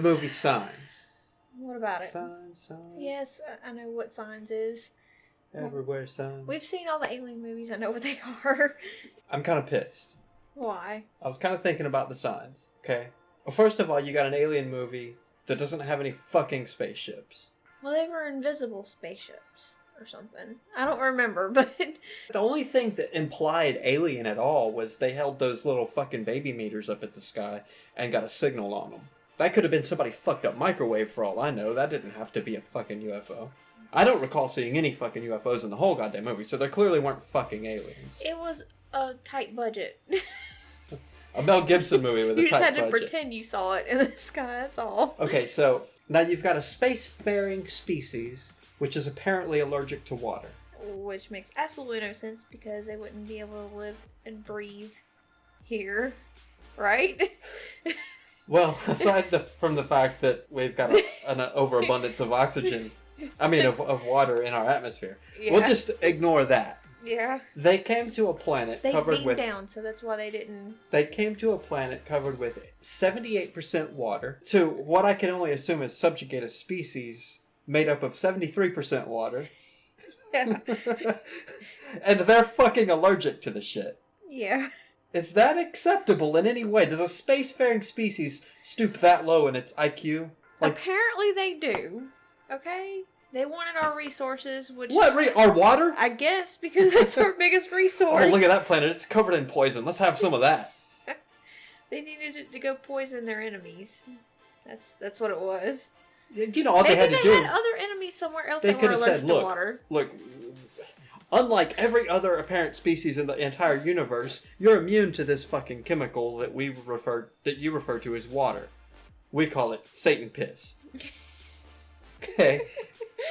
movie Signs. What about it? Signs. Yes, I know what Signs is. Everywhere Signs. We've seen all the alien movies. I know what they are. I'm kind of pissed. Why? I was kind of thinking about the signs. Okay. Well, first of all, you got an alien movie that doesn't have any fucking spaceships. Well, they were invisible spaceships or something. I don't remember, but... The only thing that implied alien at all was they held those little fucking baby meters up at the sky and got a signal on them. That could have been somebody's fucked up microwave for all I know. That didn't have to be a fucking UFO. I don't recall seeing any fucking UFOs in the whole goddamn movie, so there clearly weren't fucking aliens. It was a tight budget. A Mel Gibson movie with a tight budget. You just had to pretend you saw it in the sky, that's all. Okay, so now you've got a spacefaring species which is apparently allergic to water. Which makes absolutely no sense because they wouldn't be able to live and breathe here, right? Well, aside from the fact that we've got an overabundance of oxygen, of water in our atmosphere, we'll just ignore that. Yeah. They came to a planet covered with... They beamed down, so that's why they didn't... They came to a planet covered with 78% water to what I can only assume is subjugate a species made up of 73% water. Yeah. And they're fucking allergic to the shit. Yeah. Is that acceptable in any way? Does a spacefaring species stoop that low in its IQ? Apparently they do. Okay? They wanted our resources, which... Our water? I guess, because that's our biggest resource. Oh, look at that planet. It's covered in poison. Let's have some of that. They needed it to go poison their enemies. That's what it was. You know, all they had to do... Maybe they had other enemies somewhere else that were allergic to water. Look, unlike every other apparent species in the entire universe, you're immune to this fucking chemical that you refer to as water. We call it Satan piss. Okay?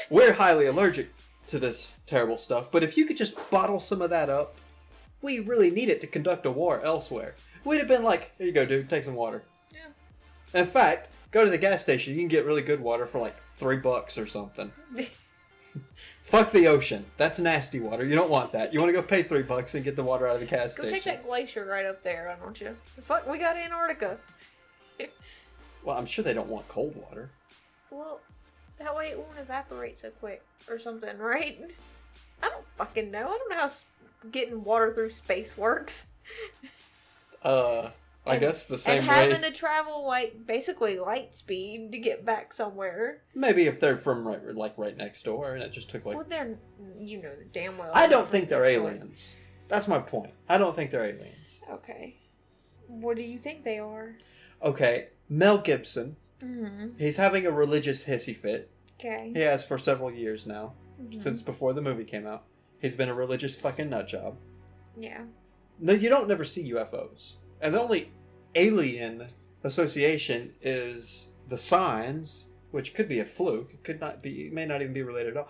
We're highly allergic to this terrible stuff, but if you could just bottle some of that up, we really need it to conduct a war elsewhere. We'd have been like, here you go, dude, take some water. Yeah. In fact, go to the gas station, you can get really good water for like $3 or something. Fuck the ocean. That's nasty water. You don't want that. You want to go pay $3 and get the water out of the gas station. Go take that glacier right up there, why don't you? Fuck, we got Antarctica. Well, I'm sure they don't want cold water. Well, that way it won't evaporate so quick or something, right? I don't fucking know. I don't know how getting water through space works. I guess the same and way. having to travel basically light speed to get back somewhere. Maybe if they're from right next door, and it just took Well, they're damn well. I don't think they're aliens. That's my point. I don't think they're aliens. Okay. What do you think they are? Okay, Mel Gibson. Mm-hmm. He's having a religious hissy fit. Okay. He has for several years now, since before the movie came out. He's been a religious fucking nutjob. Yeah. No, you don't never see UFOs. And the only alien association is the signs, which could be a fluke. It could not be. It may not even be related at all.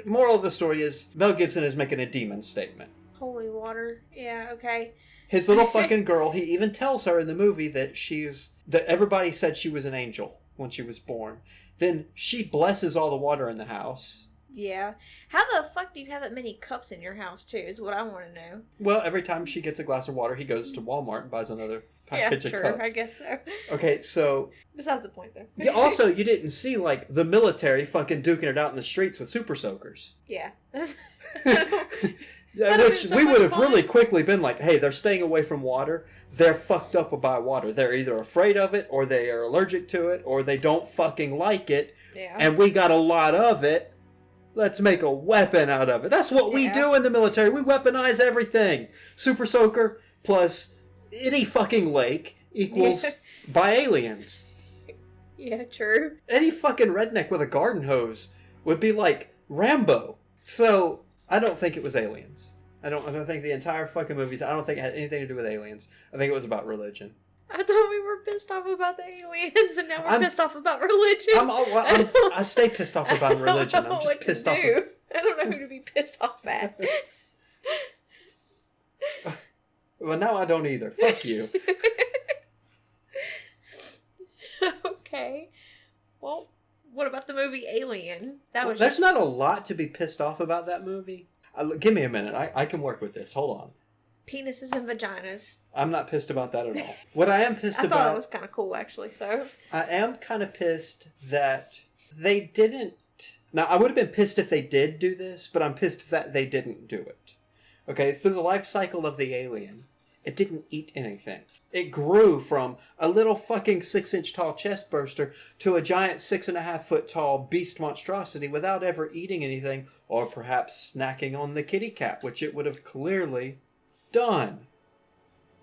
Moral of the story is Mel Gibson is making a demon statement. Holy water. Yeah. Okay. His little fucking girl. He even tells her in the movie that that everybody said she was an angel when she was born. Then she blesses all the water in the house. Yeah. How the fuck do you have that many cups in your house, too, is what I want to know. Well, every time she gets a glass of water, he goes to Walmart and buys another package of cups. I guess so. Okay, so... Besides the point, though. Yeah, also, you didn't see, the military fucking duking it out in the streets with super soakers. Yeah. Which we would have really quickly been like, hey, they're staying away from water. They're fucked up by water. They're either afraid of it, or they are allergic to it, or they don't fucking like it. Yeah. And we got a lot of it. Let's make a weapon out of it. That's what we do in the military. We weaponize everything. Super soaker plus any fucking lake equals by aliens. Yeah, true. Any fucking redneck with a garden hose would be like Rambo. So I don't think it was aliens. I don't think the entire fucking movies. I don't think it had anything to do with aliens. I think it was about religion. I thought we were pissed off about the aliens, and now we're pissed off about religion. I stay pissed off about religion. I'm just pissed off. I don't know who to be pissed off at. Well, now I don't either. Fuck you. Okay. Well, what about the movie Alien? There's not a lot to be pissed off about that movie. Give me a minute. I can work with this. Hold on. penises and vaginas. I'm not pissed about that at all. What I am pissed I about... thought that was kind of cool, actually, so... I am kind of pissed that they didn't... Now, I would have been pissed if they did do this, but I'm pissed that they didn't do it. Okay, through the life cycle of the alien, it didn't eat anything. It grew from a little fucking 6-inch tall chest burster to a giant 6.5 foot tall beast monstrosity without ever eating anything, or perhaps snacking on the kitty cat, which it would have clearly done.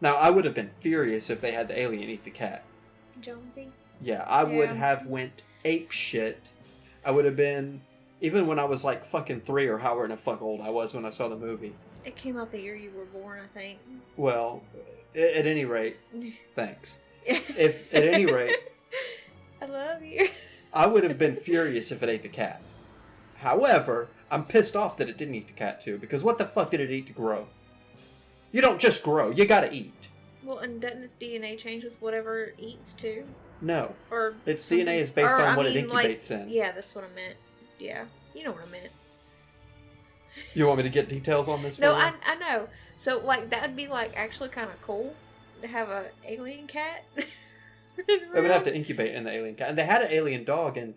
Now, I would have been furious if they had the alien eat the cat. Jonesy? Yeah, I would have went ape shit. I would have been, even when I was like fucking 3 or however the fuck old I was when I saw the movie. It came out the year you were born, I think. Well, at any rate, thanks. If at any rate, I love you. I would have been furious if it ate the cat. However, I'm pissed off that it didn't eat the cat too, because what the fuck did it eat to grow? You don't just grow, you gotta eat. Well, and doesn't its DNA change with whatever it eats too? No. Or its something? DNA is based on what it incubates like, in. Yeah, that's what I meant. Yeah, you know what I meant. You want me to get details on this? No, I know. So, like, that would be, like, actually kind of cool to have a alien cat. They would have to incubate in the alien cat. And they had an alien dog in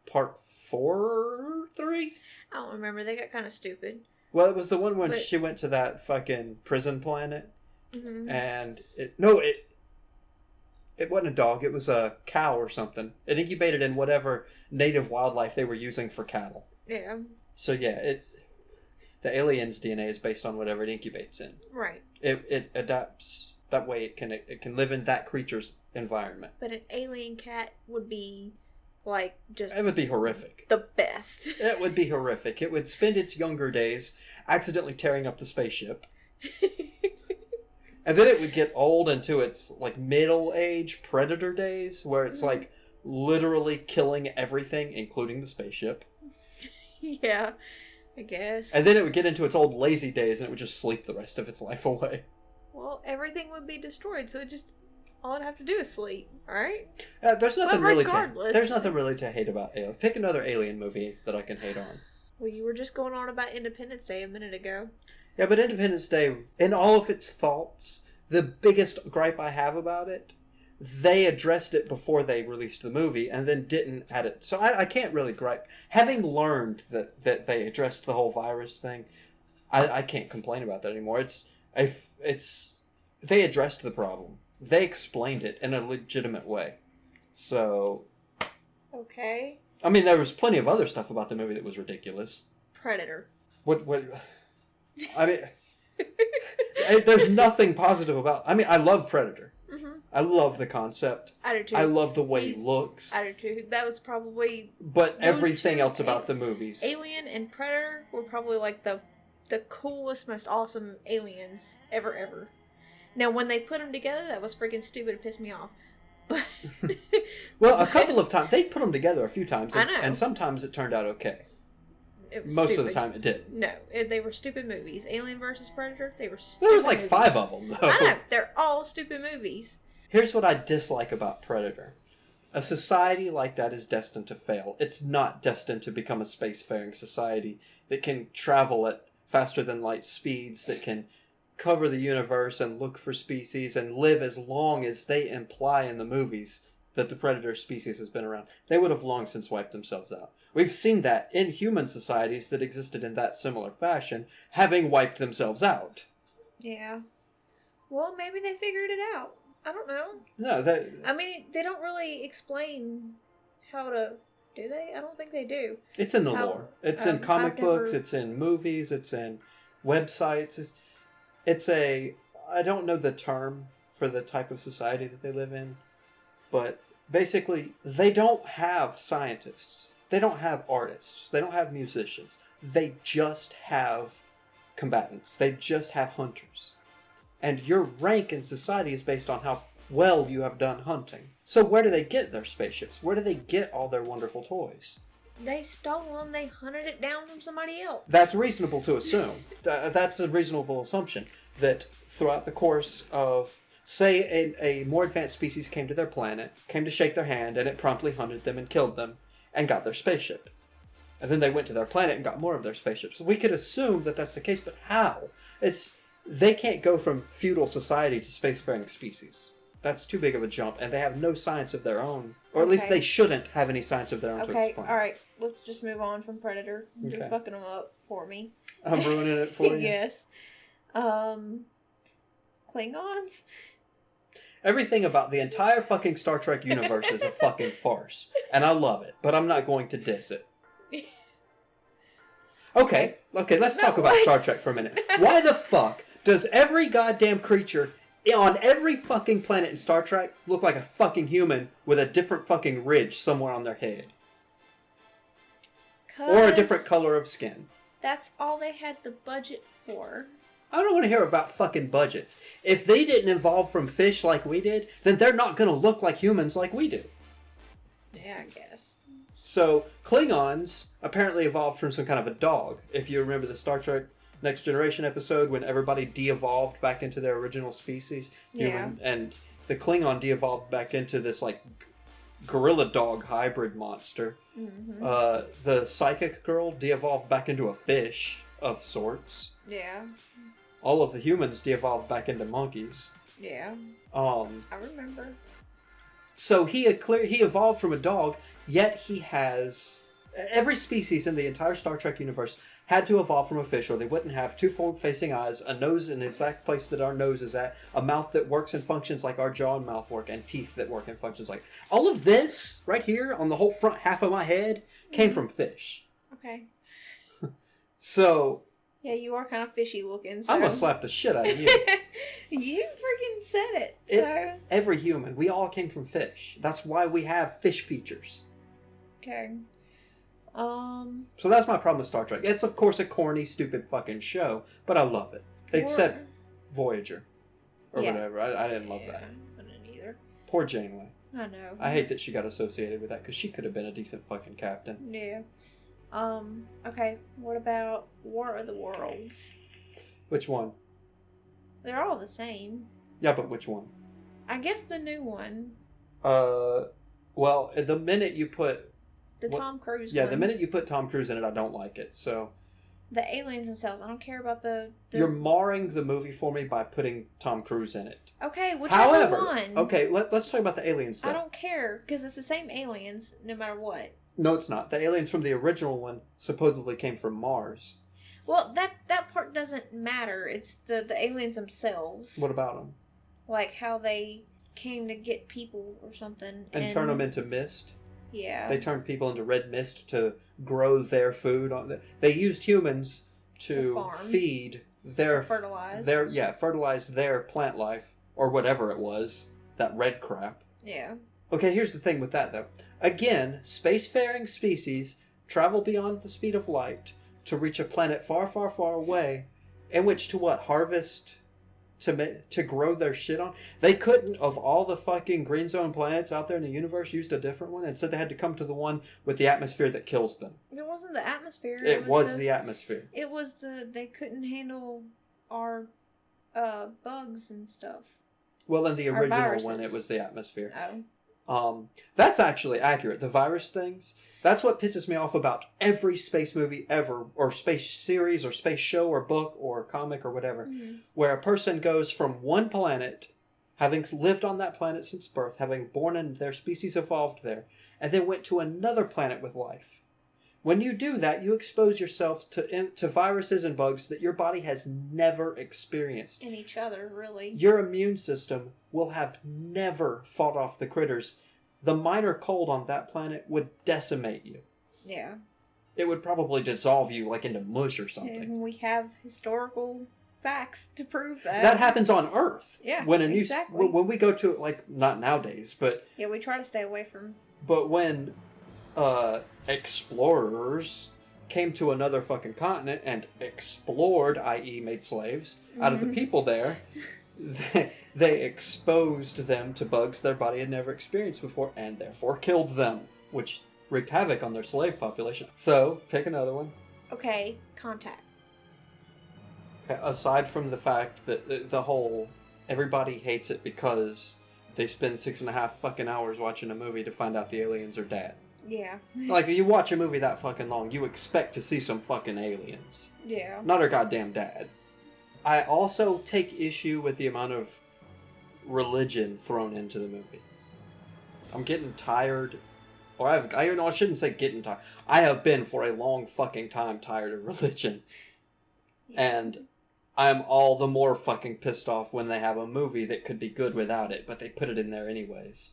part 4 or 3? I don't remember. They got kind of stupid. Well, it was the one when she went to that fucking prison planet. Mm-hmm. And it wasn't a dog. It was a cow or something. It incubated in whatever native wildlife they were using for cattle. Yeah. So, yeah, the alien's DNA is based on whatever it incubates in. Right. It adapts. That way it can live in that creature's environment. But an alien cat would be, like, just... It would be horrific. The best. It would be horrific. It would spend its younger days accidentally tearing up the spaceship. And then it would get old into its, like, middle-age predator days, where it's, like, literally killing everything, including the spaceship. Yeah, I guess. And then it would get into its old lazy days, and it would just sleep the rest of its life away. Well, everything would be destroyed, so all it'd have to do is sleep, alright? There's nothing really regardless. to hate about Alien. Pick another Alien movie that I can hate on. Well, you were just going on about Independence Day a minute ago. Yeah, but Independence Day, in all of its faults, the biggest gripe I have about it, they addressed it before they released the movie and then didn't add it. So I can't really gripe. Having learned that they addressed the whole virus thing, I can't complain about that anymore. They addressed the problem. They explained it in a legitimate way. So... Okay. I mean, there was plenty of other stuff about the movie that was ridiculous. Predator. What I mean, there's nothing positive about... I mean, I love Predator. Mm-hmm. I love the concept. I do too. I love the way he looks. I do too. That was probably... But everything else about the movies... Alien and Predator were probably like the coolest, most awesome aliens ever. Now, when they put them together, that was freaking stupid. It pissed me off. But well, a couple of times. They put them together a few times. I know. And sometimes it turned out okay. Most stupid. Of the time it didn't. No, they were stupid movies. Alien versus Predator, they were stupid There was like movies. 5 of them, though. I know, they're all stupid movies. Here's what I dislike about Predator. A society like that is destined to fail. It's not destined to become a spacefaring society that can travel at faster than light speeds, that can cover the universe and look for species and live as long as they imply in the movies that the Predator species has been around. They would have long since wiped themselves out. We've seen that in human societies that existed in that similar fashion, having wiped themselves out. Yeah. Well, maybe they figured it out. I don't know. No, I mean, they don't really explain how to... Do they? I don't think they do. It's in the lore. It's in comic books, it's in movies, it's in websites. I don't know the term for the type of society that they live in, but basically, they don't have scientists. They don't have artists. They don't have musicians. They just have combatants. They just have hunters. And your rank in society is based on how well you have done hunting. So where do they get their spaceships? Where do they get all their wonderful toys? They stole them. They hunted it down from somebody else. That's reasonable to assume. That's a reasonable assumption that throughout the course of, say, a more advanced species came to their planet, came to shake their hand, and it promptly hunted them and killed them, and got their spaceship. And then they went to their planet and got more of their spaceships. So we could assume that that's the case, but how? they can't go from feudal society to spacefaring species. That's too big of a jump, and they have no science of their own. Or at least they shouldn't have any science of their own to Okay, explain. alright. Let's just move on from Predator. You're Okay. fucking them up for me. I'm ruining it for you? Yes. Klingons? Everything about the entire fucking Star Trek universe is a fucking farce. And I love it, but I'm not going to diss it. Okay, let's talk about Star Trek for a minute. Why the fuck does every goddamn creature on every fucking planet in Star Trek look like a fucking human with a different fucking ridge somewhere on their head? Or a different color of skin? That's all they had the budget for. I don't want to hear about fucking budgets. If they didn't evolve from fish like we did, then they're not going to look like humans like we do. Yeah, I guess. So, Klingons apparently evolved from some kind of a dog. If you remember the Star Trek Next Generation episode when everybody de-evolved back into their original species, human, and the Klingon de-evolved back into this, like, gorilla dog hybrid monster. Mm-hmm. The psychic girl de-evolved back into a fish of sorts. Yeah. All of the humans de-evolved back into monkeys. Yeah. I remember. So he evolved from a dog, yet he has... Every species in the entire Star Trek universe had to evolve from a fish, or they wouldn't have two forward-facing eyes, a nose in the exact place that our nose is at, a mouth that works and functions like our jaw and mouth work, and teeth that work and functions like... All of this, right here, on the whole front half of my head, came from fish. Okay. So... Yeah, you are kind of fishy looking, so... I'm gonna slap the shit out of you. You freaking said it, so... Every human, we all came from fish. That's why we have fish features. Okay. So that's my problem with Star Trek. It's, of course, a corny, stupid fucking show, but I love it. Except Voyager. Or whatever. I didn't love that. I didn't either. Poor Janeway. I know. I hate that she got associated with that, because she could have been a decent fucking captain. Yeah. Okay, what about War of the Worlds? Which one? They're all the same. Yeah, but which one? I guess the new one. Well, the minute you put... Tom Cruise one. Yeah, the minute you put Tom Cruise in it, I don't like it, so... The aliens themselves, I don't care about the... You're marring the movie for me by putting Tom Cruise in it. Okay, whichever one. Okay, let's talk about the alien stuff. I don't care, because it's the same aliens no matter what. No, it's not. The aliens from the original one supposedly came from Mars. Well, that part doesn't matter. It's the aliens themselves. What about them? Like how they came to get people or something. And turn them into mist? Yeah. They turned people into red mist to grow their food. They used humans to feed their... Fertilize. Fertilize their plant life. Or whatever it was. That red crap. Yeah. Okay, here's the thing with that, though. Again, spacefaring species travel beyond the speed of light to reach a planet far, far, far away, in which to what? Harvest? To grow their shit on? They couldn't, of all the fucking green zone planets out there in the universe, used a different one, and said they had to come to the one with the atmosphere that kills them. It wasn't the atmosphere. It was the atmosphere. It was they couldn't handle our bugs and stuff. Well, in the original one, it was the atmosphere. Oh. That's actually accurate. The virus things, that's what pisses me off about every space movie ever, or space series, or space show, or book, or comic, or whatever, where a person goes from one planet, having lived on that planet since birth, having born and their species evolved there, and then went to another planet with life. When you do that, you expose yourself to viruses and bugs that your body has never experienced. And each other, really. Your immune system will have never fought off the critters. The minor cold on that planet would decimate you. Yeah. It would probably dissolve you like into mush or something. And we have historical facts to prove that. That happens on Earth. Yeah, exactly. When we go to, like, not nowadays, but... Yeah, we try to stay away from... But when... explorers came to another fucking continent and explored, i.e. made slaves, out of the people there, they exposed them to bugs their body had never experienced before, and therefore killed them, which wreaked havoc on their slave population. So, pick another one. Okay, Contact. Okay, aside from the fact that the whole, everybody hates it because they spend 6.5 fucking hours watching a movie to find out the aliens are dead. Yeah. Like, you watch a movie that fucking long, you expect to see some fucking aliens. Yeah. Not her goddamn dad. I also take issue with the amount of religion thrown into the movie. I'm getting tired, or I shouldn't say getting tired. I have been for a long fucking time tired of religion. And I'm all the more fucking pissed off when they have a movie that could be good without it, but they put it in there anyways.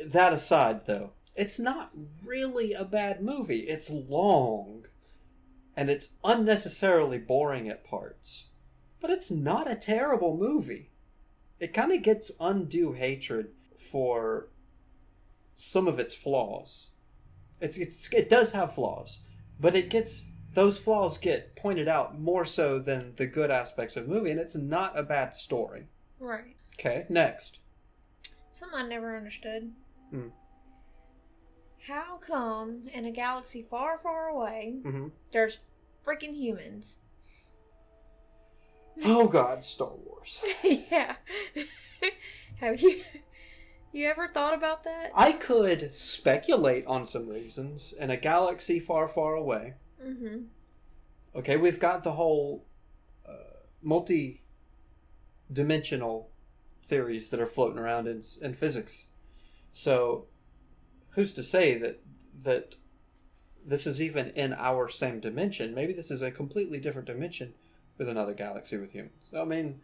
That aside, though, it's not really a bad movie. It's long, and it's unnecessarily boring at parts. But it's not a terrible movie. It kind of gets undue hatred for some of its flaws. It does have flaws, but those flaws get pointed out more so than the good aspects of the movie, and it's not a bad story. Right. Okay, next. Something I never understood. How come in a galaxy far, far away, there's freaking humans? Oh God, Star Wars. Yeah. Have you ever thought about that? I could speculate on some reasons. In a galaxy far, far away. Okay, we've got the whole multi-dimensional theories that are floating around in physics. So, who's to say that this is even in our same dimension? Maybe this is a completely different dimension with another galaxy with humans. I mean,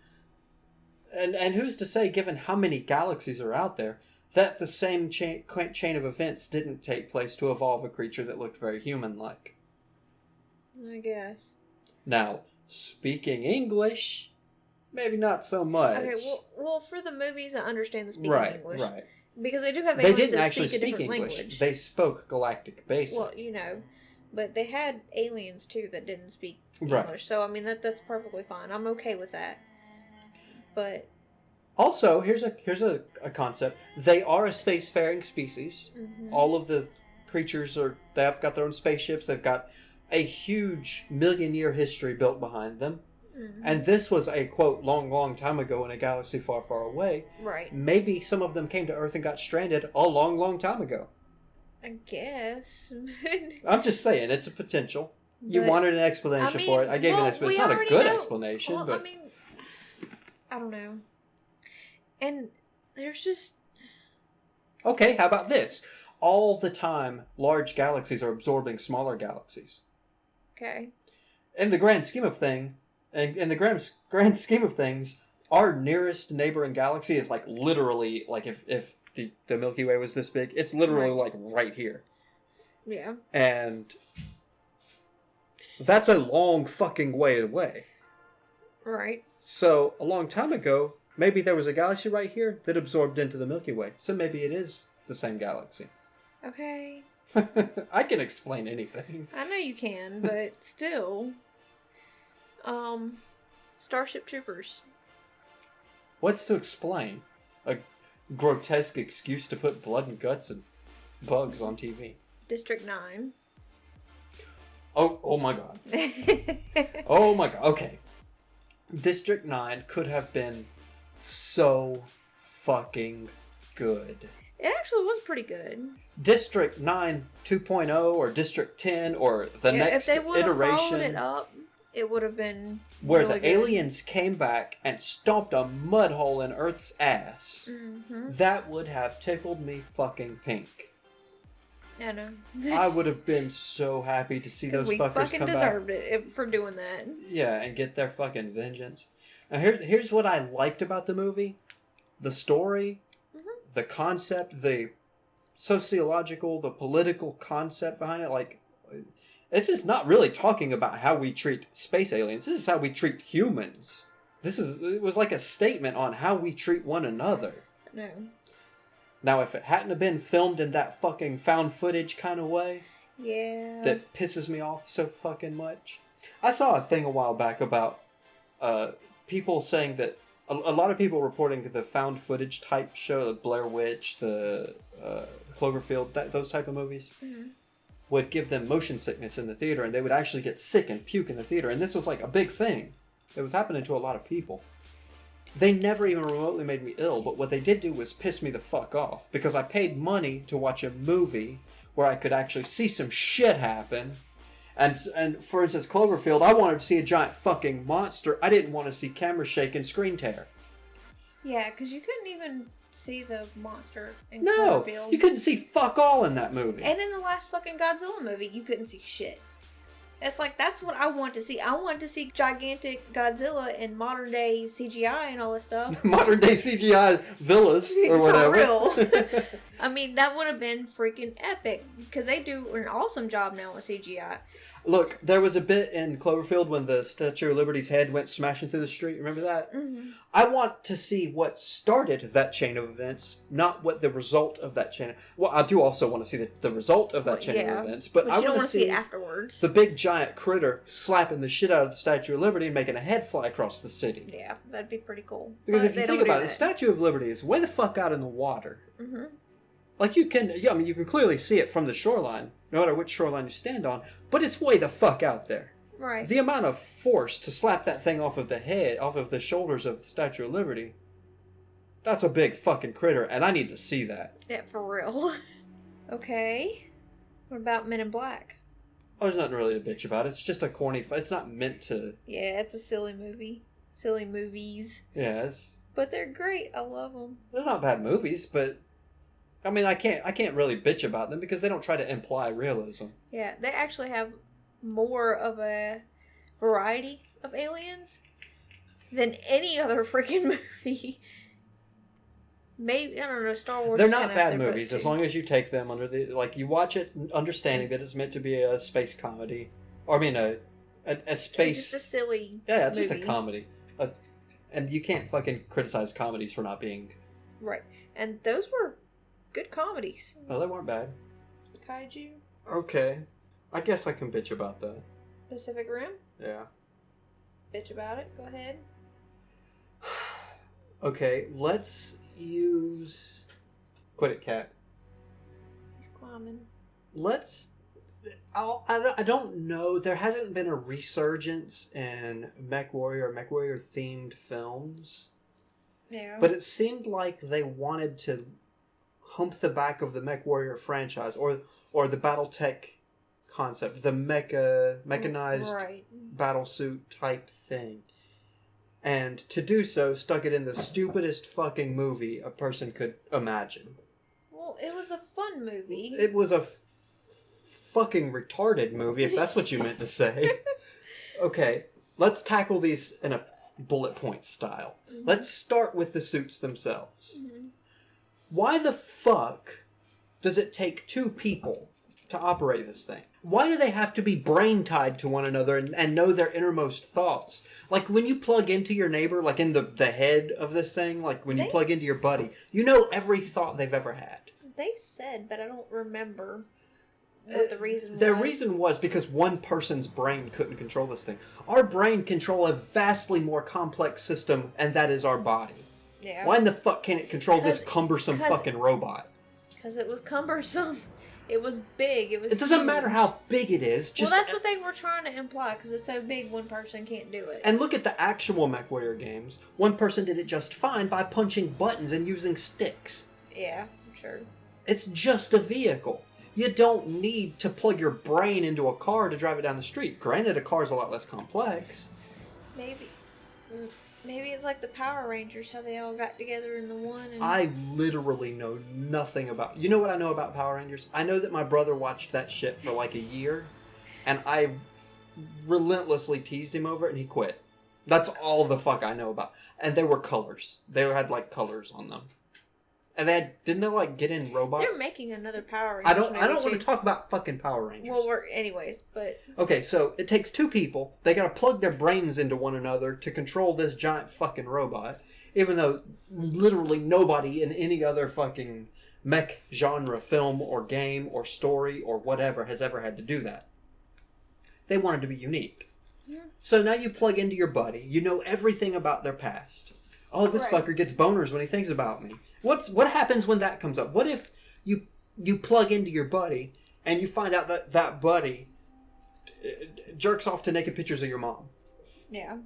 and who's to say, given how many galaxies are out there, that the same chain of events didn't take place to evolve a creature that looked very human-like? I guess. Now, speaking English, maybe not so much. Okay, well, for the movies, I understand the speaking English. Right. Because they do have aliens that didn't actually speak a different English. Language. They spoke Galactic Basic. Well, but they had aliens too that didn't speak English. So I mean that's perfectly fine. I'm okay with that. But also, here's a concept. They are a spacefaring species. All of the creatures they've got their own spaceships. They've got a huge million-year history built behind them. And this was a, quote, long, long time ago in a galaxy far, far away. Right. Maybe some of them came to Earth and got stranded a long, long time ago. I guess. I'm just saying, it's a potential. You wanted an explanation for it. I gave you an explanation. It's not a good explanation, but... I mean, I don't know. And there's just... Okay, how about this? All the time, large galaxies are absorbing smaller galaxies. Okay. In the grand scheme of things, our nearest neighboring galaxy is like literally like if the Milky Way was this big, it's literally like right here. Yeah. And that's a long fucking way away. Right. So a long time ago, maybe there was a galaxy right here that absorbed into the Milky Way. So maybe it is the same galaxy. Okay. I can explain anything. I know you can, but still. Starship Troopers. What's to explain? A grotesque excuse to put blood and guts and bugs on TV. District 9. Oh my god. Oh my god. Okay. District 9 could have been so fucking good. It actually was pretty good. District 9 2.0 or District 10 or the next iteration. If they would have followed it up, it would have been where really the good. aliens came back and stomped a mud hole in Earth's ass. That would have tickled me fucking pink. I know. I would have been so happy to see those fuckers come back. We fucking deserved it for doing that. Yeah, and get their fucking vengeance. Now here's what I liked about the movie. The story, the concept, the sociological, the political concept behind it. Like, this is not really talking about how we treat space aliens. This is how we treat humans. It was like a statement on how we treat one another. No. Now, if it hadn't have been filmed in that fucking found footage kind of way, yeah, that pisses me off so fucking much. I saw a thing a while back about people saying that a lot of people reporting the found footage type show, the Blair Witch, the Cloverfield, those type of movies, would give them motion sickness in the theater, and they would actually get sick and puke in the theater. And this was like a big thing. It was happening to a lot of people. They never even remotely made me ill, but what they did do was piss me the fuck off, because I paid money to watch a movie where I could actually see some shit happen, And for instance, Cloverfield, I wanted to see a giant fucking monster. I didn't want to see camera shake and screen tear. Yeah, because you couldn't even see the monster in No, Cloverfield. you couldn't see fuck all in that movie. And in the last fucking Godzilla movie, you couldn't see shit. It's like, that's what I want to see. I want to see gigantic Godzilla in modern day CGI and all this stuff. Modern day CGI villas or whatever. For real. I mean, that would have been freaking epic because they do an awesome job now with CGI. Look, there was a bit in Cloverfield when the Statue of Liberty's head went smashing through the street. Remember that? Mm-hmm. I want to see what started that chain of events, not what the result of that chain. Well, I do also want to see the result of that chain of events, but I want to see it afterwards. The big giant critter slapping the shit out of the Statue of Liberty and making a head fly across the city. Yeah, that'd be pretty cool. Because if you think about it, the Statue of Liberty is way the fuck out in the water. Mm-hmm. Like you can clearly see it from the shoreline, no matter which shoreline you stand on, but it's way the fuck out there. Right. The amount of force to slap that thing off of the shoulders of the Statue of Liberty, that's a big fucking critter, and I need to see that. Yeah, for real. Okay. What about Men in Black? Oh, there's nothing really to bitch about. It's just a corny. It's not meant to. Yeah, it's a silly movie. Silly movies. Yeah, but they're great. I love them. They're not bad movies, but I mean, I can't really bitch about them because they don't try to imply realism. Yeah, they actually have more of a variety of aliens than any other freaking movie. Maybe, I don't know, Star Wars. They're not bad movies as long as you take them under the, like, you watch it understanding that it's meant to be a space comedy. Or, I mean, a space... It's just a silly Yeah, it's movie. just a comedy. And you can't fucking criticize comedies for not being... Right. And those were good comedies. No, they weren't bad. Kaiju. Okay. I guess I can bitch about that. Pacific Rim. Yeah. Bitch about it. Go ahead. Okay, let's use... Quit it, cat. He's climbing. I don't know. There hasn't been a resurgence in MechWarrior themed films. Yeah. But it seemed like they wanted to hump the back of the MechWarrior franchise or the BattleTech concept, the mechanized battle suit type thing. And to do so, stuck it in the stupidest fucking movie a person could imagine. Well, it was a fun movie. It was a fucking retarded movie, if that's what you meant to say. Okay, let's tackle these in a bullet point style. Mm-hmm. Let's start with the suits themselves. Mm-hmm. Why the fuck does it take two people to operate this thing? Why do they have to be brain tied to one another and know their innermost thoughts? Like when you plug into your neighbor, like in the head of this thing, like when you plug into your buddy, you know every thought they've ever had. They said, but I don't remember what the reason was. Their reason was because one person's brain couldn't control this thing. Our brain control a vastly more complex system, and that is our body. Yeah. Why in the fuck can't it control this cumbersome fucking robot? Because it was cumbersome. It was big. It doesn't matter how big it is. Well, that's what they were trying to imply, because it's so big one person can't do it. And look at the actual MechWarrior games. One person did it just fine by punching buttons and using sticks. Yeah, I'm sure. It's just a vehicle. You don't need to plug your brain into a car to drive it down the street. Granted, a car's a lot less complex. Maybe it's like the Power Rangers, how they all got together in the one. And... I literally know nothing about... You know what I know about Power Rangers? I know that my brother watched that shit for like a year, and I relentlessly teased him over it, and he quit. That's all the fuck I know about. And they were colors. They had like colors on them. And didn't they like get in robots? They're making another Power Rangers. I don't want to talk about fucking Power Rangers. Well, anyways, but... Okay, so it takes two people. They gotta plug their brains into one another to control this giant fucking robot. Even though literally nobody in any other fucking mech genre film or game or story or whatever has ever had to do that. They wanted to be unique. Yeah. So now you plug into your buddy. You know everything about their past. Oh, this fucker gets boners when he thinks about me. What happens when that comes up? What if you plug into your buddy and you find out that buddy jerks off to naked pictures of your mom? Yeah.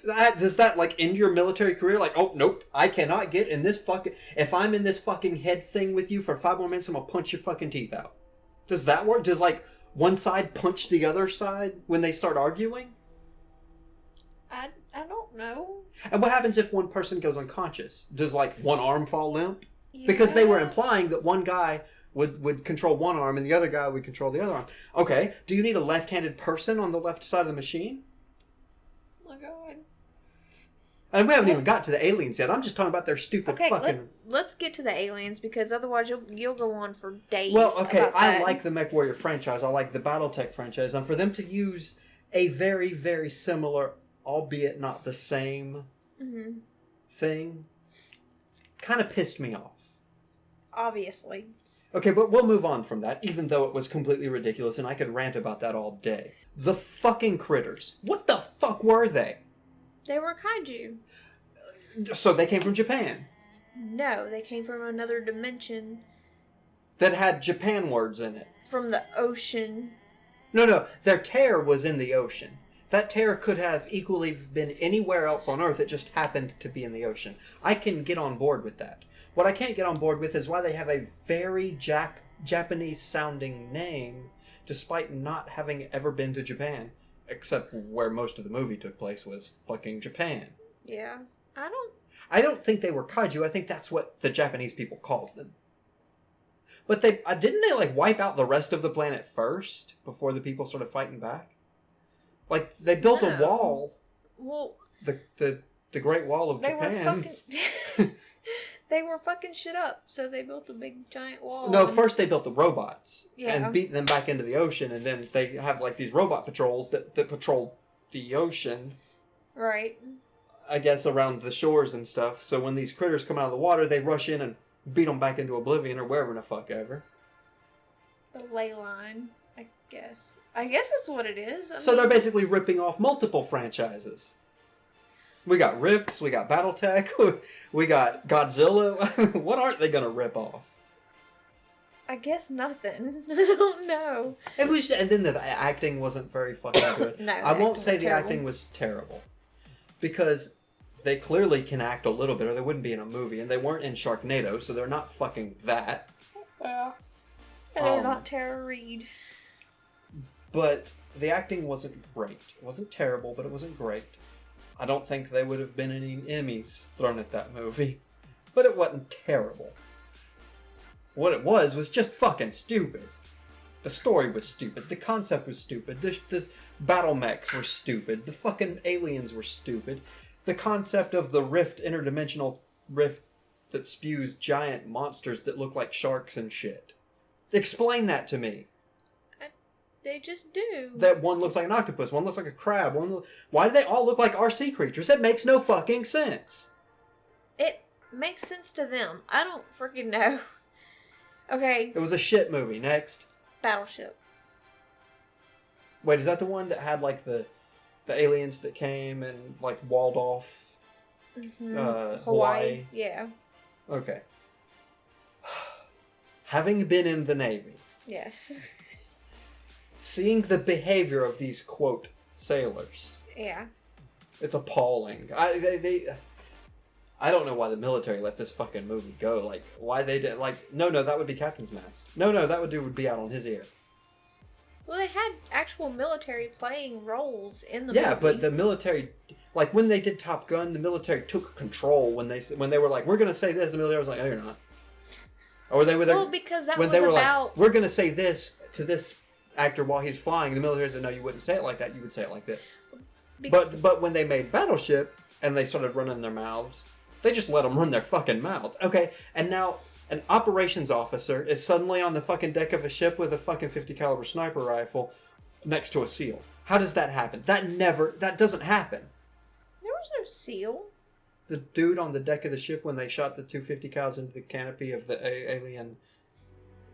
Does that like end your military career? Like, oh nope, I cannot get in this fucking. If I'm in this fucking head thing with you for 5 more minutes, I'm gonna punch your fucking teeth out. Does that work? Does like one side punch the other side when they start arguing? I don't know. And what happens if one person goes unconscious? Does, like, one arm fall limp? Yeah. Because they were implying that one guy would control one arm and the other guy would control the other arm. Okay, do you need a left-handed person on the left side of the machine? Oh my god. And we haven't even got to the aliens yet. I'm just talking about their stupid fucking... Let's get to the aliens, because otherwise you'll go on for days. Well, okay, about I that. like the MechWarrior franchise. I like the Battletech franchise. And for them to use a very, very similar, albeit not the same thing, kind of pissed me off. Obviously. Okay, but we'll move on from that, even though it was completely ridiculous, and I could rant about that all day. The fucking critters. What the fuck were they? They were kaiju. So they came from Japan. No, they came from another dimension. That had Japan words in it. From the ocean. No, their tear was in the ocean. That tear could have equally been anywhere else on Earth, it just happened to be in the ocean. I can get on board with that. What I can't get on board with is why they have a very Japanese-sounding name, despite not having ever been to Japan. Except where most of the movie took place was fucking Japan. Yeah. I don't think they were kaiju. I think that's what the Japanese people called them. But they didn't they like wipe out the rest of the planet first before the people started fighting back? Like they built a wall. Well, the Great Wall of Japan. They were fucking shit up, so they built a big giant wall. No, first they built the robots and beat them back into the ocean, and then they have like these robot patrols that patrol the ocean. Right. I guess around the shores and stuff. So when these critters come out of the water, they rush in and beat them back into oblivion or wherever the fuck ever. The ley line, I guess. I guess that's what it is. So they're basically ripping off multiple franchises. We got Rifts, we got Battletech, we got Godzilla. What aren't they gonna rip off? I guess nothing. I don't know. It was, and then the acting wasn't very fucking good. No, I won't say the terrible. acting was terrible. Because they clearly can act a little bit or they wouldn't be in a movie. And they weren't in Sharknado, so they're not fucking that. Yeah. And they're not Tara Reid. But the acting wasn't great. It wasn't terrible, but it wasn't great. I don't think they would have been any Emmys thrown at that movie. But it wasn't terrible. What it was just fucking stupid. The story was stupid. The concept was stupid. The battle mechs were stupid. The fucking aliens were stupid. The concept of the rift, interdimensional rift that spews giant monsters that look like sharks and shit. Explain that to me. They just do. That one looks like an octopus, one looks like a crab, why do they all look like RC creatures? It makes no fucking sense. It makes sense to them. I don't freaking know. Okay. It was a shit movie. Next. Battleship. Wait, is that the one that had like the aliens that came and like walled off Hawaii? Yeah. Okay. Having been in the Navy. Yes. Seeing the behavior of these, quote, sailors. Yeah. It's appalling. I don't know why the military let this fucking movie go. Like, why they did... Like, no, that would be Captain's Mast. No, that would be out on his ear. Well, they had actual military playing roles in the movie. Yeah, but the military... Like, when they did Top Gun, the military took control when they were like, we're going to say this. The military was like, no, you're not. Or they were... Well, because that when was they were about... like, we're going to say this to this actor while he's flying. The military said, no, you wouldn't say it like that. You would say it like this. But when they made Battleship and they started running their mouths, they just let them run their fucking mouths. Okay, and now an operations officer is suddenly on the fucking deck of a ship with a fucking 50 caliber sniper rifle next to a SEAL. How does that happen? That doesn't happen. There was no SEAL. The dude on the deck of the ship when they shot the 250 cals into the canopy of the alien.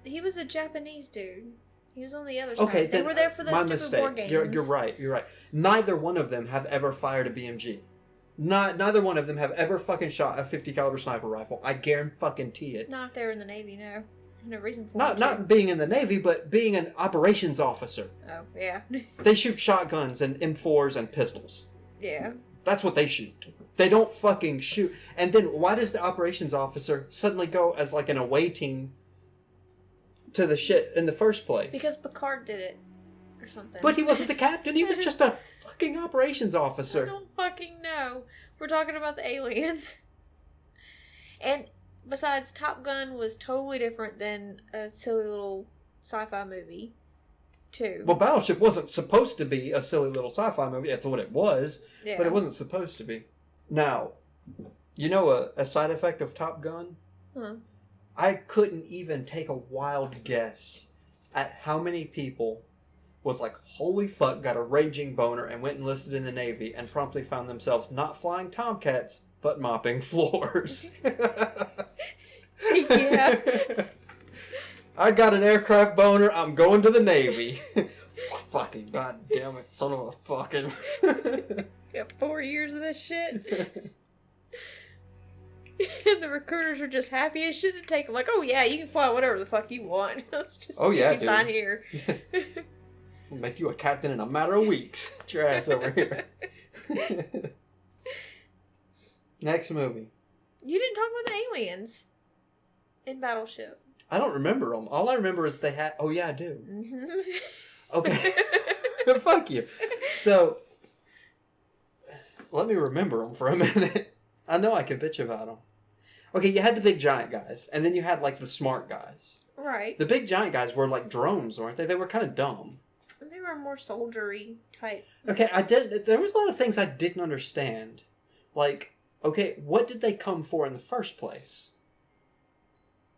He was a Japanese dude. He was on the other Okay, side. They were there for the stupid war games. You're right. Neither one of them have ever fired a BMG. Neither one of them have ever fucking shot a 50 caliber sniper rifle. I guarantee it. Not if they were in the Navy, no. No reason for Not being in the Navy, but being an operations officer. Oh, yeah. They shoot shotguns and M4s and pistols. Yeah. That's what they shoot. They don't fucking shoot. And then why does the operations officer suddenly go as like an away team to the shit in the first place. Because Picard did it. Or something. But he wasn't the captain. He was just a fucking operations I officer. don't fucking know. We're talking about the aliens. And besides, Top Gun was totally different than a silly little sci-fi movie, too. Well, Battleship wasn't supposed to be a silly little sci-fi movie. That's what it was. Yeah. But it wasn't supposed to be. Now, you know a side effect of Top Gun? Huh. I couldn't even take a wild guess at how many people was like, holy fuck, got a raging boner and went enlisted in the Navy and promptly found themselves not flying Tomcats, but mopping floors. Yeah. I got an aircraft boner, I'm going to the Navy. Fucking goddamn it, son of a fucking... Got 4 years of this shit. And the recruiters were just happy as shit to take them. Like, oh yeah, you can fly whatever the fuck you want. Let's just dude. sign here. We'll make you a captain in a matter of weeks. Get your ass over here. Next movie. You didn't talk about the aliens in Battleship. I don't remember them. All I remember is they had... Oh, yeah, I do. Mm-hmm. Okay. Fuck you. So, let me remember them for a minute. I know I can bitch about them. Okay, you had the big giant guys, and then you had, like, the smart guys. Right. The big giant guys were, like, drones, weren't they? They were kind of dumb. They were more soldiery type. Okay, there was a lot of things I didn't understand. Like, okay, what did they come for in the first place?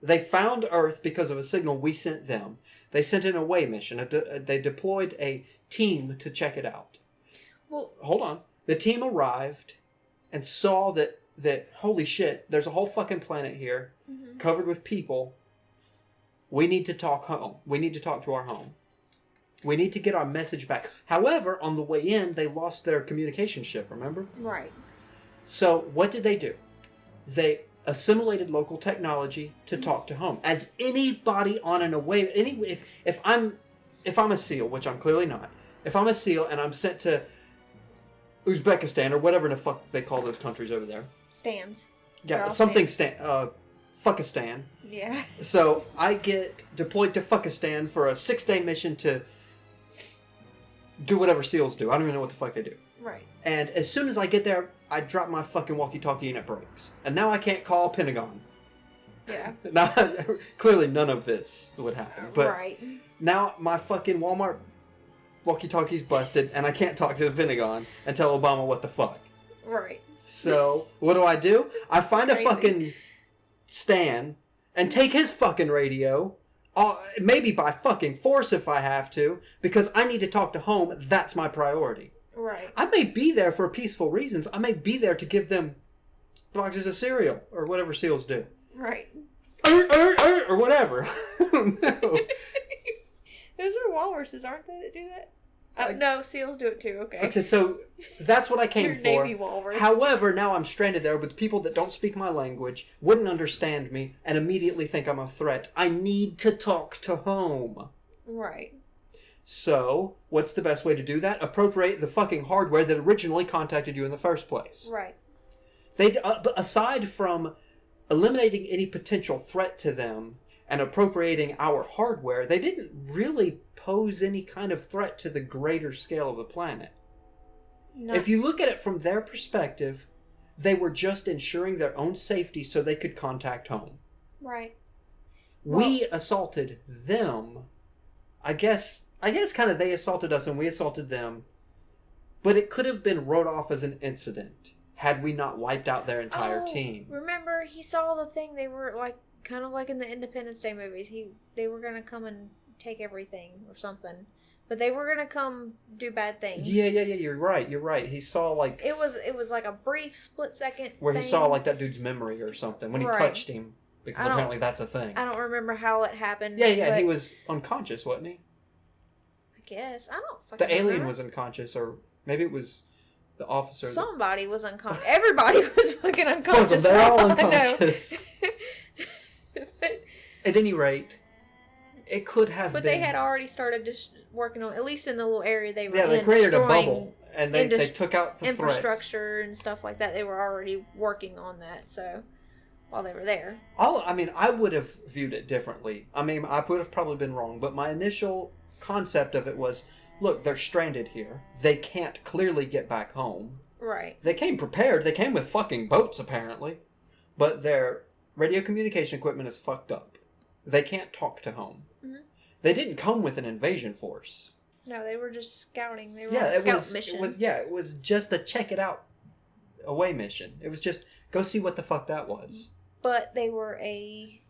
They found Earth because of a signal we sent them. They sent an away mission. They deployed a team to check it out. Well, hold on. The team arrived and saw that holy shit, there's a whole fucking planet here covered with people. We need to talk home. We need to talk to our home. We need to get our message back. However, on the way in, they lost their communication ship, remember? Right. So, what did they do? They assimilated local technology to talk to home. As anybody on an away... If I'm a SEAL, which I'm clearly not, if I'm a SEAL and I'm sent to Uzbekistan, or whatever the fuck they call those countries over there. Stands. Yeah, something... Fuckistan. Yeah. So, I get deployed to Fuckistan for a 6-day mission to do whatever SEALs do. I don't even know what the fuck they do. Right. And as soon as I get there, I drop my fucking walkie-talkie and it breaks. And now I can't call Pentagon. Yeah. Now, clearly none of this would happen. But right. Now my fucking Walmart walkie-talkie's busted and I can't talk to the Pentagon and tell Obama what the fuck. Right. So, what do? I find a fucking Stan and take his fucking radio, maybe by fucking force if I have to, because I need to talk to home. That's my priority. Right. I may be there for peaceful reasons. I may be there to give them boxes of cereal or whatever SEALs do. Right. Or whatever. I don't know. Those are walruses, aren't they, that do that? No, SEAls do it too, okay. Okay, so that's what I came for. Navy walrus. However, now I'm stranded there with people that don't speak my language, wouldn't understand me, and immediately think I'm a threat. I need to talk to home. Right. So, what's the best way to do that? Appropriate the fucking hardware that originally contacted you in the first place. Right. They, aside from eliminating any potential threat to them and appropriating our hardware, they didn't really pose any kind of threat to the greater scale of the planet. No. If you look at it from their perspective, they were just ensuring their own safety so they could contact home. Right. We assaulted them. I guess kind of they assaulted us and we assaulted them. But it could have been wrote off as an incident had we not wiped out their entire team. Remember, he saw the thing. They were like, kind of like in the Independence Day movies. They were going to come and take everything or something. But they were going to come do bad things. Yeah, you're right. He saw like... It was like a brief split second where thing. He saw like that dude's memory or something when he touched him. Because apparently that's a thing. I don't remember how it happened. Yeah, he was unconscious, wasn't he? I guess. I don't fucking The alien remember. was unconscious, or maybe it was the officer. Somebody was unconscious. Everybody was fucking unconscious. They're all unconscious. At any rate, it could have been... But they had already started just working on, at least in the little area they were in. Yeah, they created a bubble, and they took out the infrastructure and stuff like that. They were already working on that, so... while they were there. I would have viewed it differently. I mean, I would have probably been wrong, but my initial concept of it was, look, they're stranded here. They can't clearly get back home. Right. They came prepared. They came with fucking boats, apparently. But their radio communication equipment is fucked up. They can't talk to home. Mm-hmm. They didn't come with an invasion force. No, they were just scouting. They were on a scout mission. It was just a check it out away mission. It was just go see what the fuck that was. But they were a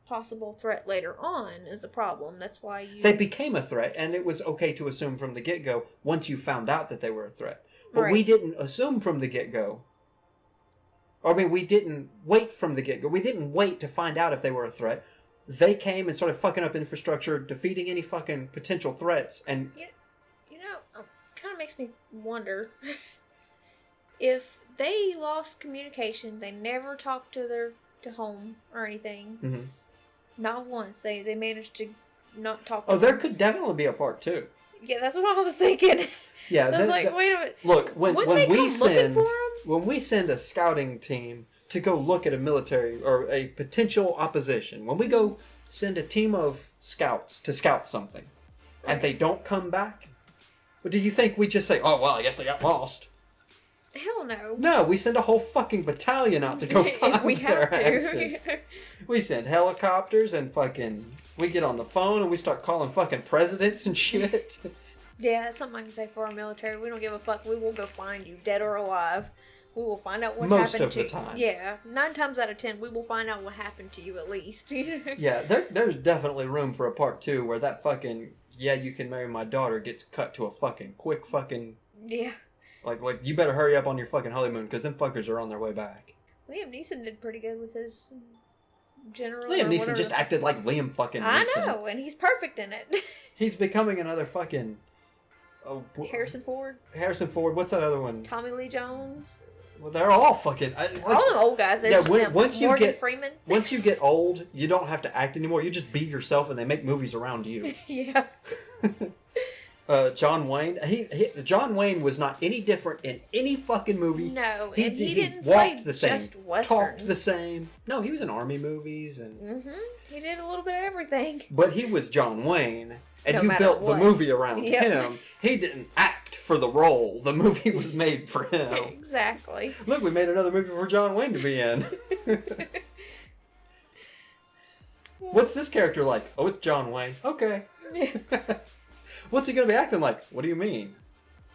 possible threat later on is the problem. That's why They became a threat, and it was okay to assume from the get-go once you found out that they were a threat. But we didn't assume from the get-go. I mean, we didn't wait from the get-go. We didn't wait to find out if they were a threat. They came and started fucking up infrastructure, defeating any fucking potential threats, and... You know, it kind of makes me wonder if they lost communication, they never talked to home or anything. Mm-hmm. Not once. They managed to not talk to there could definitely be a part 2. Yeah, that's what I was thinking. Yeah, I was wait a minute. Look, when we send a scouting team to go look at a military or a potential opposition, when we go send a team of scouts to scout something, and they don't come back, do you think we just say, "Oh well, I guess they got lost"? Hell no. No, we send a whole fucking battalion out to go find their asses. We send helicopters and we get on the phone and we start calling fucking presidents and shit. Yeah, that's something I can say for our military. We don't give a fuck. We will go find you, dead or alive. We will find out what happened to you. Most of the time. Yeah, 9 times out of 10, we will find out what happened to you at least. Yeah, there's definitely room for a part 2 where that fucking, yeah, you can marry my daughter gets cut to a fucking quick fucking... Yeah. Like you better hurry up on your fucking honeymoon because them fuckers are on their way back. Liam Neeson did pretty good with his general. Liam Neeson just acted like Liam fucking Neeson. I know, and he's perfect in it. He's becoming another fucking... Harrison Ford. Harrison Ford. What's that other one? Tommy Lee Jones. Well, they're all fucking... all them old guys. They're Morgan Freeman. Once you get old, you don't have to act anymore. You just be yourself and they make movies around you. Yeah. John Wayne. John Wayne was not any different in any fucking movie. No, he didn't walked play the same, just Westerns. Talked the same. No, he was in army movies and. Mm-hmm. He did a little bit of everything. But he was John Wayne, and you built the movie around him. He didn't act for the role. The movie was made for him. Exactly. Look, we made another movie for John Wayne to be in. What's this character like? Oh, it's John Wayne. Okay. What's he going to be acting like? What do you mean?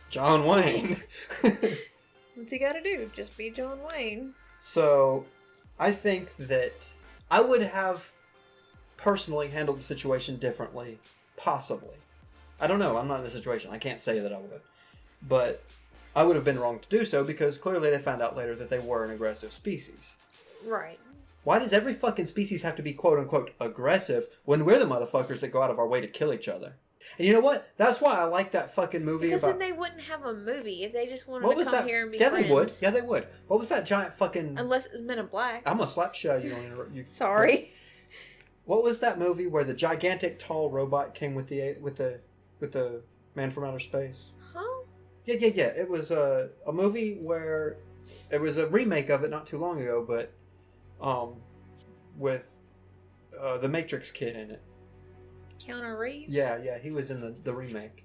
John Wayne. What's he got to do? Just be John Wayne. So, I think that I would have personally handled the situation differently. Possibly. I don't know. I'm not in the situation. I can't say that I would. But I would have been wrong to do so because clearly they found out later that they were an aggressive species. Right. Why does every fucking species have to be quote-unquote aggressive when we're the motherfuckers that go out of our way to kill each other? And you know what? That's why I like that fucking movie because then they wouldn't have a movie if they just wanted to come here and be friends. They would. Yeah, they would. What was that giant fucking... Unless it was Men in Black. I'm gonna slap shit out of you. You Sorry. What was that movie where the gigantic tall robot came with the man from outer space? Huh? Yeah. It was a movie where it was a remake of it not too long ago, but with the Matrix kid in it. Keanu Reeves? Yeah, he was in the remake.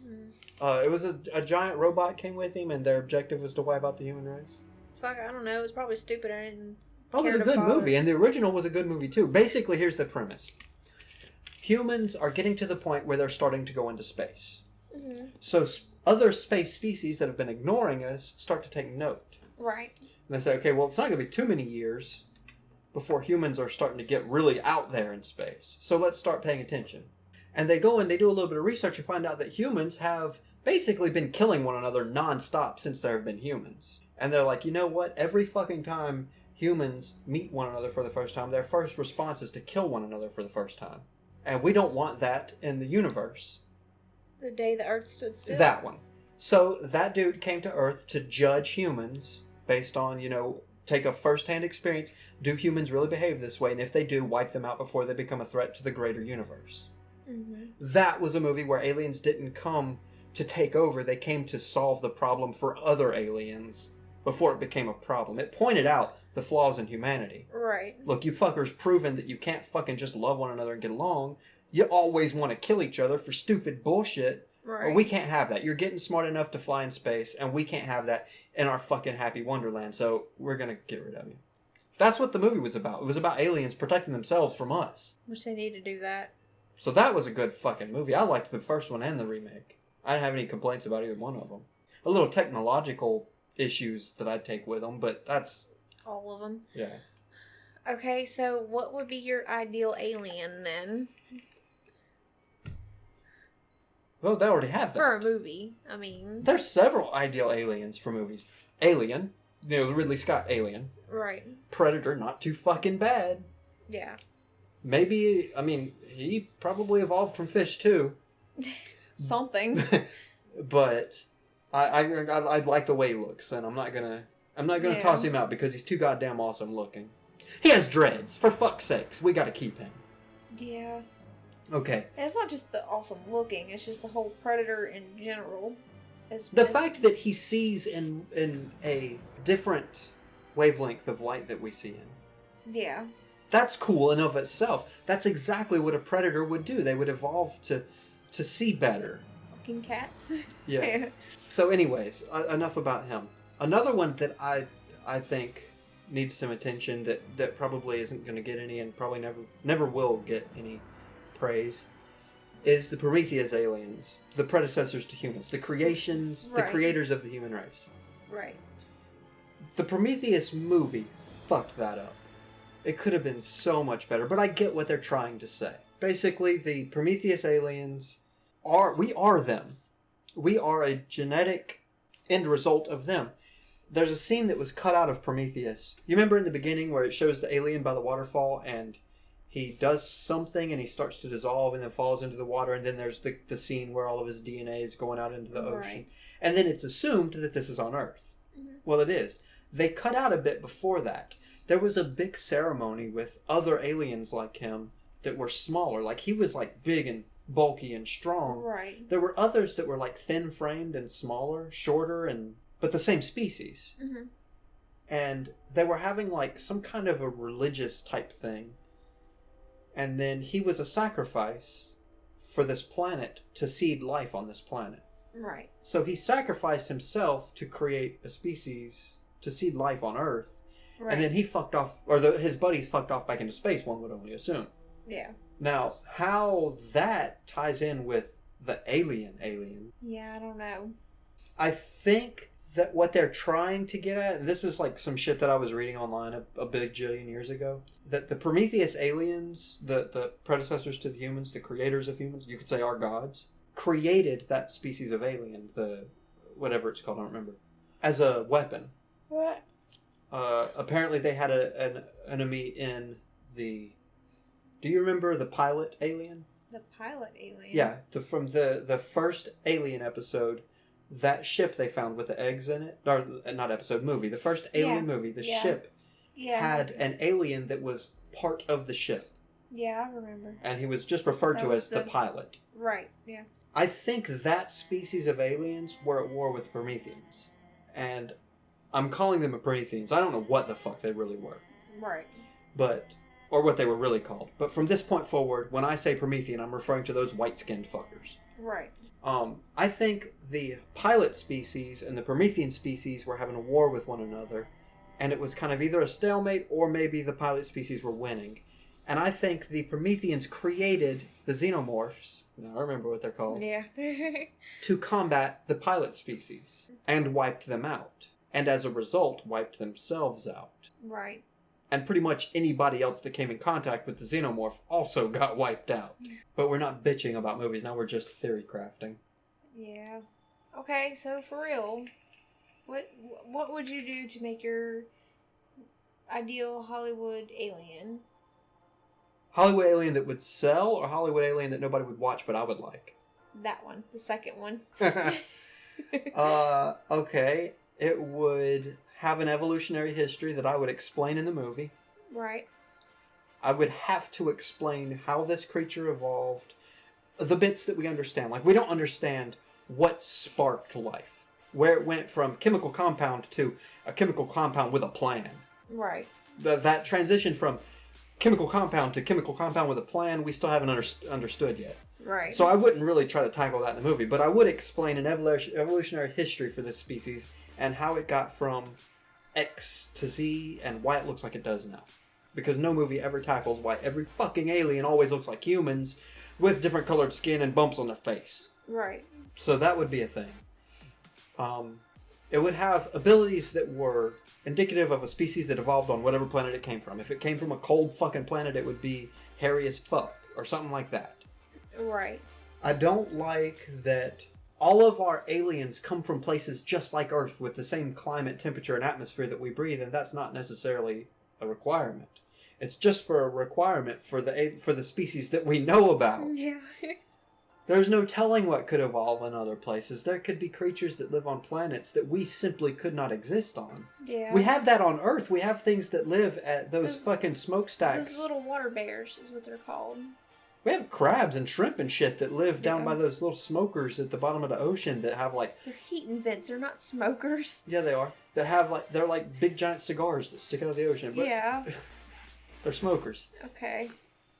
Mm-hmm. It was a giant robot came with him, and their objective was to wipe out the human race. Fuck, I don't know. It was probably stupid. I didn't. It was a good movie, and the original was a good movie too. Basically, here's the premise: humans are getting to the point where they're starting to go into space. Mm-hmm. So other space species that have been ignoring us start to take note. Right. And they say, okay, well, it's not going to be too many years before humans are starting to get really out there in space. So let's start paying attention. And they go and they do a little bit of research and find out that humans have basically been killing one another nonstop since there have been humans. And they're like, you know what? Every fucking time humans meet one another for the first time, their first response is to kill one another for the first time. And we don't want that in the universe. The day the Earth stood still? That one. So that dude came to Earth to judge humans based on, take a first-hand experience. Do humans really behave this way? And if they do, wipe them out before they become a threat to the greater universe. Mm-hmm. That was a movie where aliens didn't come to take over. They came to solve the problem for other aliens before it became a problem. It pointed out the flaws in humanity. Right. Look, you fuckers proven that you can't fucking just love one another and get along. You always want to kill each other for stupid bullshit. Right. Well, we can't have that. You're getting smart enough to fly in space, and we can't have that in our fucking happy wonderland, so we're gonna get rid of you. That's what the movie was about. It was about aliens protecting themselves from us. Which they need to do that. So that was a good fucking movie. I liked the first one and the remake. I didn't have any complaints about either one of them. A little technological issues that I'd take with them, but that's... All of them. Yeah. Okay, so what would be your ideal alien then? Well, they already have that. For a movie, I mean. There's several ideal aliens for movies. Alien. You know, the Ridley Scott Alien. Right. Predator, not too fucking bad. Yeah. Maybe, I mean, he probably evolved from fish too. Something. But I like the way he looks, and I'm not gonna toss him out because he's too goddamn awesome looking. He has dreads, for fuck's sakes. We gotta keep him. Yeah. Okay. And it's not just the awesome looking, it's just the whole Predator in general. The fact that he sees in a different wavelength of light that we see in. Yeah. That's cool in of itself. That's exactly what a predator would do. They would evolve to see better. Fucking cats. Yeah. So anyways, enough about him. Another one that I think needs some attention that probably isn't going to get any and probably never will get any praise is the Prometheus aliens, the predecessors to humans, the creations, Right. the creators of the human race. Right. The Prometheus movie fucked that up. It could have been so much better, but I get what they're trying to say. Basically, the Prometheus aliens we are them. We are a genetic end result of them. There's a scene that was cut out of Prometheus. You remember in the beginning where it shows the alien by the waterfall and he does something and he starts to dissolve and then falls into the water, and then there's the scene where all of his DNA is going out into the ocean. Right. And then it's assumed that this is on Earth. Mm-hmm. Well, it is. They cut out a bit before that. There was a big ceremony with other aliens like him that were smaller. Like, he was like big and bulky and strong. Right. There were others that were like thin-framed and smaller, shorter, but the same species. Mm-hmm. And they were having like some kind of a religious type thing. And then he was a sacrifice for this planet to seed life on this planet. Right. So he sacrificed himself to create a species to seed life on Earth. Right. And then he fucked off, or his buddies fucked off back into space, one would only assume. Yeah. Now, how that ties in with the alien, Yeah, I don't know. I think that what they're trying to get at, and this is like some shit that I was reading online a big jillion years ago, that the Prometheus aliens, the predecessors to the humans, the creators of humans, you could say our gods, created that species of alien, the whatever it's called, I don't remember, as a weapon. What? Apparently they had an enemy in the... Do you remember the pilot alien? The pilot alien? Yeah, from the first Alien episode, that ship they found with the eggs in it, or not episode, movie, the first Alien movie, the ship had an alien that was part of the ship. Yeah, I remember. And he was just referred to as the pilot. Right, yeah. I think that species of aliens were at war with Prometheans. And I'm calling them Prometheans. I don't know what the fuck they really were. Right. Or what they were really called. But from this point forward, when I say Promethean, I'm referring to those white-skinned fuckers. Right. I think the pilot species and the Promethean species were having a war with one another, and it was kind of either a stalemate or maybe the pilot species were winning. And I think the Prometheans created the xenomorphs, now I remember what they're called, Yeah. to combat the pilot species, and wiped them out. And as a result, wiped themselves out. Right. And pretty much anybody else that came in contact with the xenomorph also got wiped out. But we're not bitching about movies, now we're just theory crafting. Yeah. Okay, so for real, what would you do to make your ideal Hollywood alien? Hollywood alien that would sell, or Hollywood alien that nobody would watch but I would like? That one. The second one. Okay. It would have an evolutionary history that I would explain in the movie. Right. I would have to explain how this creature evolved. The bits that we understand. Like, we don't understand what sparked life. where it went from chemical compound to a chemical compound with a plan. Right. That transition from chemical compound to chemical compound with a plan, we still haven't understood yet. Right. So I wouldn't really try to tackle that in the movie, but I would explain an evolutionary history for this species and how it got from X to Z and why it looks like it does now. Because no movie ever tackles why every fucking alien always looks like humans with different colored skin and bumps on their face. Right. So that would be a thing. It would have abilities that were indicative of a species that evolved on whatever planet it came from. If it came from a cold fucking planet, it would be hairy as fuck or something like that. Right. I don't like that all of our aliens come from places just like Earth with the same climate, temperature, and atmosphere that we breathe, and that's not necessarily a requirement. It's just for a requirement for the species that we know about. Yeah. There's no telling what could evolve in other places. There could be creatures that live on planets that we simply could not exist on. Yeah. We have that on Earth. We have things that live at those fucking smokestacks. Those little water bears is what they're called. We have crabs and shrimp and shit that live down by those little smokers at the bottom of the ocean that have like... They're heating vents. They're not smokers. Yeah, they are. That have like... They're like big giant cigars that stick out of the ocean. But yeah. They're smokers. Okay.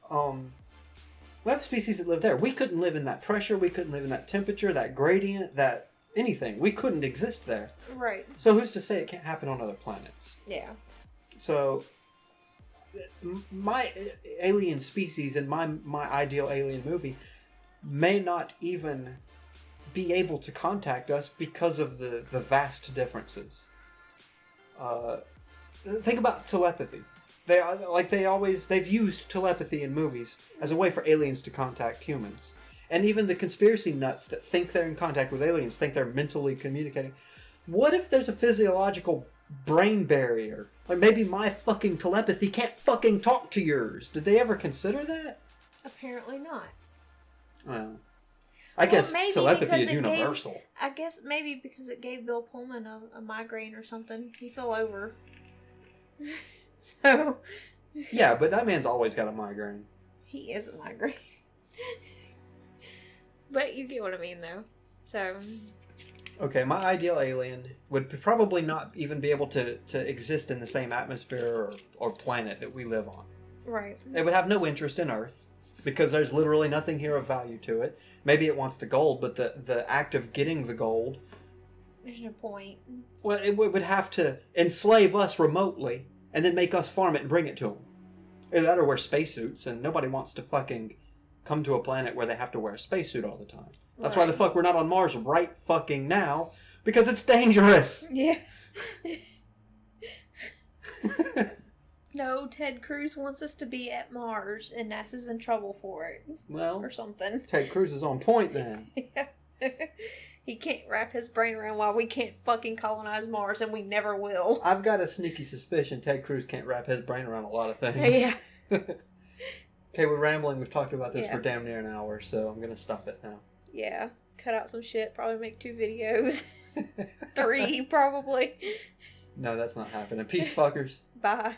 We have species that live there. We couldn't live in that pressure. We couldn't live in that temperature, that gradient, that anything. We couldn't exist there. Right. So who's to say it can't happen on other planets? Yeah. So my alien species and my ideal alien movie may not even be able to contact us because of the vast differences. Think about telepathy. They've used telepathy in movies as a way for aliens to contact humans. And even the conspiracy nuts that think they're in contact with aliens think they're mentally communicating. What if there's a physiological brain barrier? Like maybe my fucking telepathy can't fucking talk to yours. Did they ever consider that? Apparently not. Well, I guess telepathy is universal. I guess maybe because it gave Bill Pullman a migraine or something. He fell over. So. Yeah, but that man's always got a migraine. He is a migraine. But you get what I mean, though. So. Okay, my ideal alien would probably not even be able to exist in the same atmosphere or planet that we live on. Right. It would have no interest in Earth because there's literally nothing here of value to it. Maybe it wants the gold, but the act of getting the gold... There's no point. Well, it would have to enslave us remotely and then make us farm it and bring it to them. Either that or wear spacesuits, and nobody wants to fucking come to a planet where they have to wear a spacesuit all the time. That's why the fuck we're not on Mars right fucking now, because it's dangerous. Yeah. No, Ted Cruz wants us to be at Mars, and NASA's in trouble for it. Well, or something. Ted Cruz is on point then. He can't wrap his brain around why we can't fucking colonize Mars, and we never will. I've got a sneaky suspicion Ted Cruz can't wrap his brain around a lot of things. Yeah. Okay, we're rambling. We've talked about this for damn near an hour, so I'm going to stop it now. Yeah. Cut out some shit. Probably make 2 videos. 3, probably. No, that's not happening. Peace, fuckers. Bye.